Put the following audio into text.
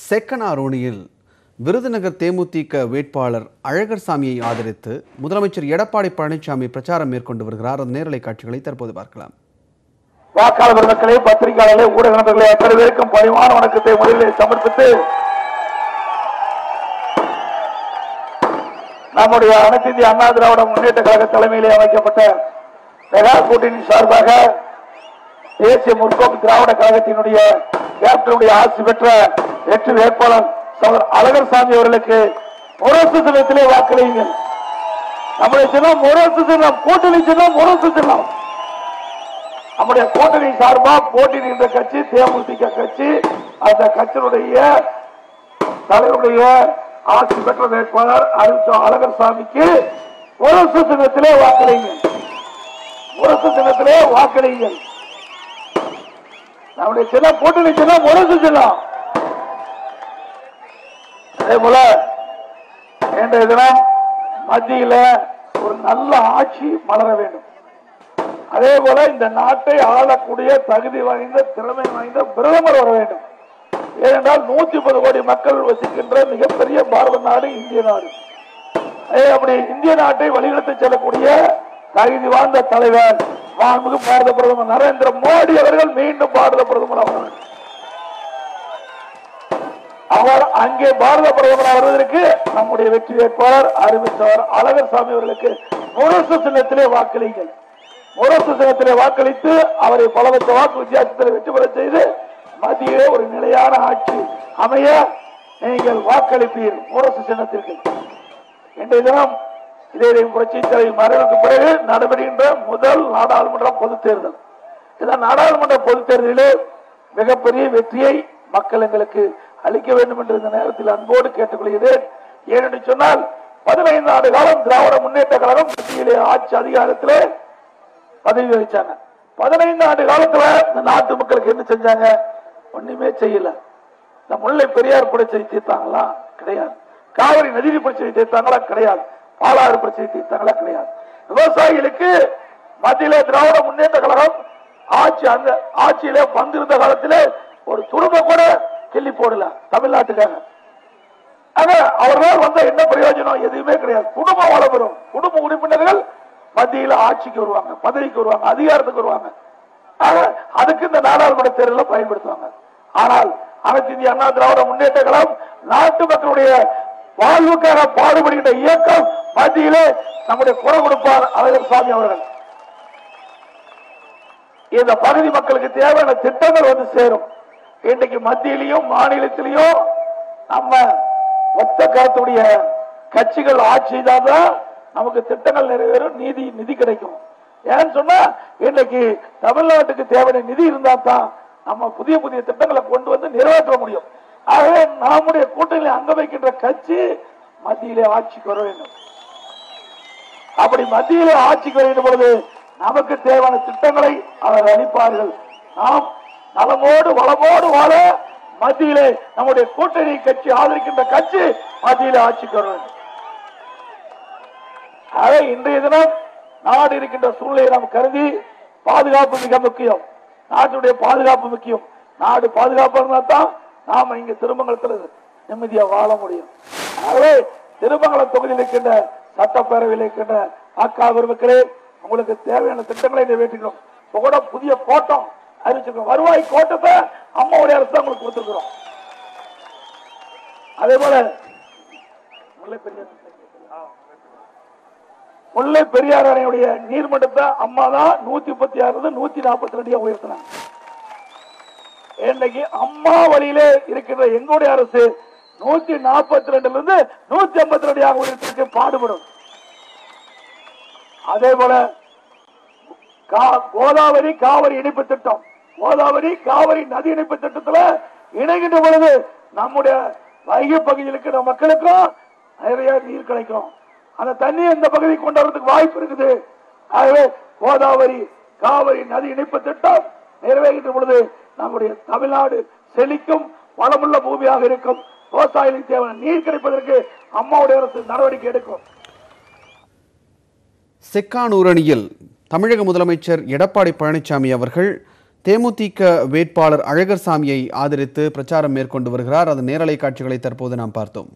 செக்கனாரோணியில் விருதுநகர் தேமுதிக வேட்பாளர் அழகர் சாமியை ஆதரித்து முதலமைச்சர் எடப்பாடி பழனிசாமி பிரச்சாரம் மேற்கொண்டு வருகிறார். அந்த நேரலை காட்சிகளை தற்போது பார்க்கலாம். வாக்காளர் மக்களே, பத்திரிகையாளர்களே, ஊடக நண்பர்களே, அத்தனை பேருக்கும் பணிவான வணக்கத்தை முதலில் சமர்ப்பித்து நம்முடைய அனைத்து இந்திய அண்ணா திராவிட முன்னேற்ற கழக தலைமையிலே அமைக்கப்பட்ட மெகா கூட்டணி சார்பாக தேசிய முற்போக்கு திராவிட கழகத்தினுடைய கேப்டனுடைய ஆட்சி பெற்ற வெற்றி வேட்பாளர் அழகர் சாமி அவர்களுக்கு முரசு சின்னத்திலே வாக்களியுங்கள். நம்முடைய சின்னம் முரசு சின்னம், கூட்டணி சின்னம் முரசு சின்னம். நம்முடைய கூட்டணி சார்பா போட்டியிடுகின்ற கட்சி தேமுதிக கட்சி. அந்த கட்சியினுடைய தலைவருடைய ஆட்சி பெற்ற வேட்பாளர் அழகர் சாமிக்கு முரசு சின்னத்திலே வாக்களியுங்கள். முரசு சின்னத்திலே வாக்களியுங்கள். நம்முடைய சின்னம் கூட்டணி சின்னம் முரசு சின்னம். அதே போல இன்றைய தினம் மத்தியில ஒரு நல்ல ஆட்சி மலர வேண்டும். அதே போல இந்த நாட்டை ஆளக்கூடிய தகுதி வாய்ந்த திறமை வாய்ந்த பிரதமர் வர வேண்டும். ஏனென்றால் 130 கோடி மக்கள் வசிக்கின்ற மிகப்பெரிய பாரத நாடு இந்திய நாடு. அப்படி இந்திய நாட்டை வழிநடத்தி செல்லக்கூடிய தகுதி வாழ்ந்த தலைவர் மாண்புமிகு பாரத பிரதமர் நரேந்திர மோடி அவர்கள் மீண்டும் பாரத பிரதமர் ஆவார். அவர் அங்கே பாரத பிரதமர் வருவதற்கு நம்முடைய வெற்றி வேட்பாளர் அறிவித்தவர் அழகர் சாமி அவர்களுக்கு முரசு சின்னத்திலே வாக்களிங்கள். முரசு சின்னத்திலே வாக்களித்து அவரை பலவற்ற வாக்கு வித்தியாசத்தில் வெற்றி பெற செய்து மத்தியிலே ஒரு நிலையான ஆட்சி அமைய நீங்கள் வாக்களிப்பீர். முரசு சின்னத்திற்கு இன்றைய தினம் இதே புரட்சி தலைவர் மறைவுக்கு பிறகு நடைபெறுகின்ற முதல் நாடாளுமன்ற பொதுத் தேர்தல். இந்த நாடாளுமன்ற பொதுத் தேர்தலிலே மிகப்பெரிய வெற்றியை மக்கள் எங்களுக்கு அளிக்க வேண்டும் என்று இந்த நேரத்தில் அன்போடு கேட்டுக்கொள்கிறேன். ஏனென்று சொன்னால் 15 ஆண்டு காலம் திராவிட முன்னேற்ற கழகம் மத்தியிலே ஆட்சி அதிகாரத்திலே பதவி வகிச்சாங்க. 15 ஆண்டு காலத்துல இந்த நாட்டு மக்களுக்கு என்ன செஞ்சாங்க? ஒண்ணுமே செய்யல. இந்த முல்லை பெரியார் பிரச்சனை தீர்த்தாங்களா? கிடையாது. காவிரி நதி பிரச்சனை தீர்த்தாங்களா? கிடையாது. பாலாறு பிரச்சனை தீர்த்தாங்களா? கிடையாது. விவசாயிகளுக்கு மத்தியிலே திராவிட முன்னேற்ற கழகம் அந்த ஆட்சியிலே வந்திருந்த காலத்திலே ஒரு துரும்ப கூட கிள்ளி போடல தமிழ்நாட்டுக்காக. அவர்களால் வந்த என்ன பிரயோஜனம்? எதுவுமே கிடையாது. குடும்பம் வளரும். குடும்ப உறுப்பினர்கள் மத்தியில் ஆட்சிக்கு வருவாங்க, பதவிக்கு வருவாங்க, அதிகாரத்துக்கு வருவாங்க. அதுக்கு இந்த நாடாளுமன்ற தேர்தலில் பயன்படுத்துவாங்க. ஆனால் அனைத்து இந்திய அண்ணா திராவிட முன்னேற்ற கழகம் நாட்டு மக்களுடைய வாழ்வுக்காக பாடுபடுகின்ற இயக்கம் மத்தியிலே நம்முடைய குரல் கொடுப்பார் அழகர் சாமி அவர்கள். இந்த பகுதி மக்களுக்கு தேவையான திட்டங்கள் வந்து சேரும். இன்றைக்கு மத்தியிலையும் மாநிலத்திலையும் நம்ம ஒத்த கருத்துடைய கட்சிகள் ஆட்சி செய்தால்தான் நமக்கு திட்டங்கள் நிறைவேறும், நிதி கிடைக்கும். ஏன்னு சொன்னா இன்னைக்கு தமிழ்நாட்டுக்கு தேவையான நிதி இருந்தா தான் நம்ம புதிய புதிய திட்டங்களை கொண்டு வந்து நிறைவேற்ற முடியும். ஆகவே நம்முடைய கூட்டணியில் அங்க வைக்கின்ற கட்சி மத்தியிலே ஆட்சிக்கு வர வேண்டும். அப்படி மத்தியிலே ஆட்சிக்கு வருகின்ற பொழுது நமக்கு தேவையான திட்டங்களை அவர் அளிப்பார்கள். நாம் நலமோடு வளமோடு வாழ மத்தியிலே நம்முடைய கூட்டணி கட்சி ஆதரிக்கின்ற கட்சி மத்தியிலே ஆட்சிக்கு வர வேண்டும். ஆகவே இன்றைய தினம் நாடு இருக்கின்ற சூழ்நிலையை நாம் கருதி பாதுகாப்பு மிக முக்கியம். நாட்டுடைய பாதுகாப்பு முக்கியம். நாடு பாதுகாப்பு இருந்தால் தான் நாம இங்க திருமங்கலத்தில் நிம்மதியா வாழ முடியும். ஆகவே திருமங்கலம் தொகுதியில் இருக்கின்ற சட்டப்பேரவையில் இருக்கின்ற வாக்காளர் பெருமக்களே, உங்களுக்கு தேவையான திட்டங்களை நிறைவேற்றிக்கிறோம். கூட புதிய கோட்டம் அறிவிச்சிருக்கோம். வருவாய் கோட்டத்தை அம்மாவுடைய அரசு தான் உங்களுக்கு கொடுத்திருக்கிறோம். அதே போல முல்லை பெரியார் அணையுடைய நீர்மட்டத்தை அம்மா தான் 136 142 உயர்த்தினாங்க. இன்னைக்கு அம்மா வழியிலே இருக்கின்ற எங்களுடைய அரசு 142 152 உயர்த்திற்கு பாடுபடும். அதே போல கோதாவரி காவிரி இணைப்பு திட்டம், கோதாவரி காவிரி நதி இணைப்பு திட்டத்தில் இணைகின்ற பொழுது நம்முடைய வைகை பகுதியில் இருக்கிற மக்களுக்கும் நிறைய நீர் கிடைக்கும். அந்த தண்ணியை இந்த பகுதிக்கு கொண்டு வரதுக்கு வாய்ப்பு இருக்குது. ஆகவே கோதாவரி காவிரி நதி இணைப்பு திட்டம் நிறைவேறுகின்ற பொழுது நம்முடைய தமிழ்நாடு செழிக்கும், வளமுள்ள பூமியாக இருக்கும். விவசாயிகளுக்கு தேவையான நீர் கிடைப்பதற்கு அம்மாவுடைய அரசு நடவடிக்கை எடுக்கும். செக்கானூரணியில் தமிழக முதலமைச்சர் எடப்பாடி பழனிசாமி அவர்கள் தேமுதிக வேட்பாளர் அழகர் சாமியை ஆதரித்து பிரச்சாரம் மேற்கொண்டு வருகிறார். அதன் நேரலை காட்சிகளை தற்போது நாம் பார்த்தோம்.